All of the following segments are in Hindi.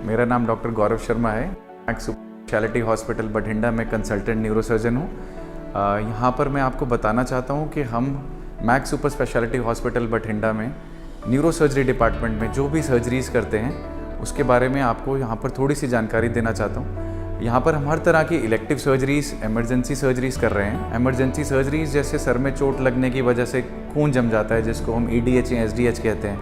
मेरा नाम डॉक्टर गौरव शर्मा है। Max super speciality hospital Bathinda में कंसल्टेंट न्यूरोसर्जन हूँ। यहाँ पर मैं आपको बताना चाहता हूँ कि हम max super speciality hospital Bathinda में न्यूरोसर्जरी डिपार्टमेंट में जो भी सर्जरीज़ करते हैं उसके बारे में आपको यहाँ पर थोड़ी सी जानकारी देना चाहता हूँ। यहाँ पर हम हर तरह की इलेक्टिव सर्जरीज़, एमरजेंसी सर्जरीज़ कर रहे हैं। एमरजेंसी सर्जरीज़ जैसे सर में चोट लगने की वजह से खून जम जाता है, जिसको हम EDH या SDH कहते हैं,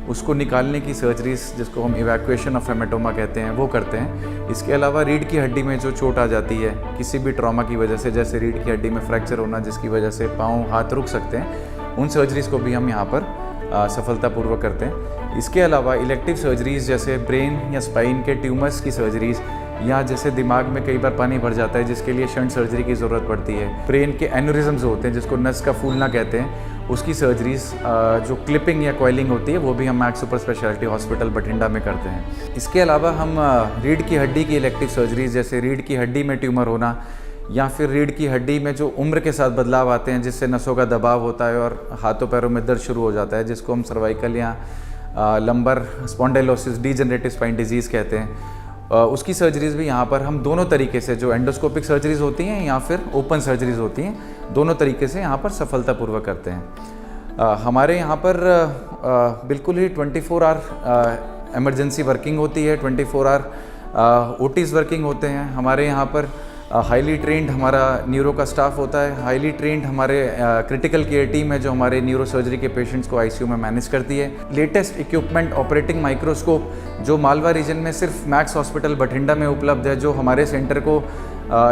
उसको निकालने की सर्जरीज़ जिसको हम इवैक्यूएशन ऑफ हेमेटोमा कहते हैं, वो करते हैं। इसके अलावा रीढ़ की हड्डी में जो चोट आ जाती है किसी भी ट्रॉमा की वजह से, जैसे रीढ़ की हड्डी में फ्रैक्चर होना जिसकी वजह से पाँव हाथ रुक सकते हैं, उन सर्जरीज़ को भी हम यहाँ पर सफलतापूर्वक करते हैं। इसके अलावा इलेक्टिव सर्जरीज़ जैसे ब्रेन या स्पाइन के ट्यूमर्स की सर्जरीज़, या जैसे दिमाग में कई बार पानी भर जाता है जिसके लिए शंट सर्जरी की ज़रूरत पड़ती है। ब्रेन के एन्यूरिज्म्स होते हैं जिसको नस का फूलना कहते हैं, उसकी सर्जरीज़ जो क्लिपिंग या कॉइलिंग होती है वो भी हम max super speciality hospital Bathinda में करते हैं। इसके अलावा हम रीढ़ की हड्डी की इलेक्टिव सर्जरीज़ जैसे रीढ़ की हड्डी में ट्यूमर होना, या फिर रीढ़ की हड्डी में जो उम्र के साथ बदलाव आते हैं जिससे नसों का दबाव होता है और हाथों पैरों में दर्द शुरू हो जाता है, जिसको हम सर्वाइकल या lumbar spondylosis degenerative spine disease कहते हैं, उसकी सर्जरीज़ भी यहाँ पर हम दोनों तरीके से, जो एंडोस्कोपिक सर्जरीज़ होती हैं या फिर ओपन सर्जरीज़ होती हैं, दोनों तरीके से यहाँ पर सफलतापूर्वक करते हैं। हमारे यहाँ पर बिल्कुल ही 24 आवर इमरजेंसी वर्किंग होती है, 24 आवर OTs वर्किंग होते हैं। हमारे यहाँ पर हाईली ट्रेंड हमारा न्यूरो का स्टाफ होता है, हाईली ट्रेंड हमारे क्रिटिकल केयर टीम है जो हमारे न्यूरो सर्जरी के पेशेंट्स को ICU में मैनेज करती है। लेटेस्ट इक्विपमेंट ऑपरेटिंग माइक्रोस्कोप जो मालवा रीजन में सिर्फ मैक्स हॉस्पिटल बठिंडा में उपलब्ध है, जो हमारे सेंटर को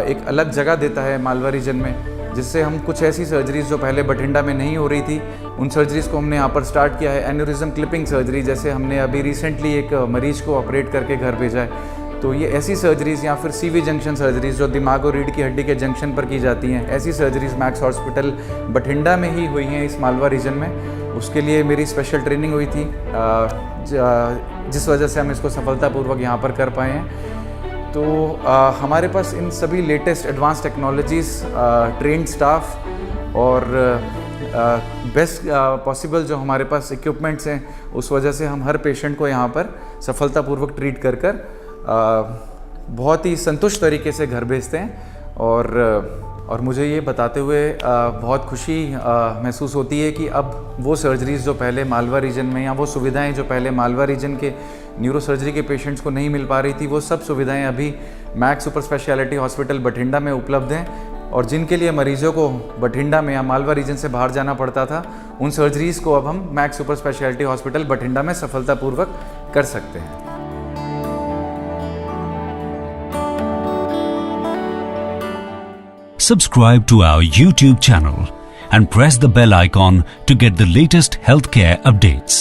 एक अलग जगह देता है मालवा रीजन में, जिससे हम कुछ ऐसी सर्जरीज़ जो पहले बठिंडा में नहीं हो रही थी उन सर्जरीज़ को हमने यहाँ पर स्टार्ट किया है। एन्यूरिज्म क्लिपिंग सर्जरी जैसे हमने अभी रिसेंटली एक मरीज को ऑपरेट करके घर भेजा है, तो ये ऐसी सर्जरीज़, या फिर CV जंक्शन सर्जरीज़ जो दिमाग और रीढ़ की हड्डी के जंक्शन पर की जाती हैं, ऐसी सर्जरीज़ मैक्स हॉस्पिटल बठिंडा में ही हुई हैं इस मालवा रीजन में। उसके लिए मेरी स्पेशल ट्रेनिंग हुई थी जिस वजह से हम इसको सफलतापूर्वक यहाँ पर कर पाए हैं। तो हमारे पास इन सभी latest advance technologies, trend staff और बेस्ट पॉसिबल जो हमारे पास इक्विपमेंट्स हैं, उस वजह से हम हर पेशेंट को यहाँ पर सफलतापूर्वक ट्रीट कर बहुत ही संतुष्ट तरीके से घर भेजते हैं। और मुझे ये बताते हुए बहुत खुशी महसूस होती है कि अब वो सर्जरीज़ जो पहले मालवा रीजन में, या वो सुविधाएं जो पहले मालवा रीजन के न्यूरो सर्जरी के पेशेंट्स को नहीं मिल पा रही थी, वो सब सुविधाएं अभी max super speciality hospital Bathinda में उपलब्ध हैं। और जिनके लिए मरीजों को बठिंडा में या मालवा रीजन से बाहर जाना पड़ता था, उन सर्जरीज़ को अब हम max super speciality hospital Bathinda में सफलतापूर्वक कर सकते हैं। Subscribe to our YouTube channel and press the bell icon to get the latest healthcare updates.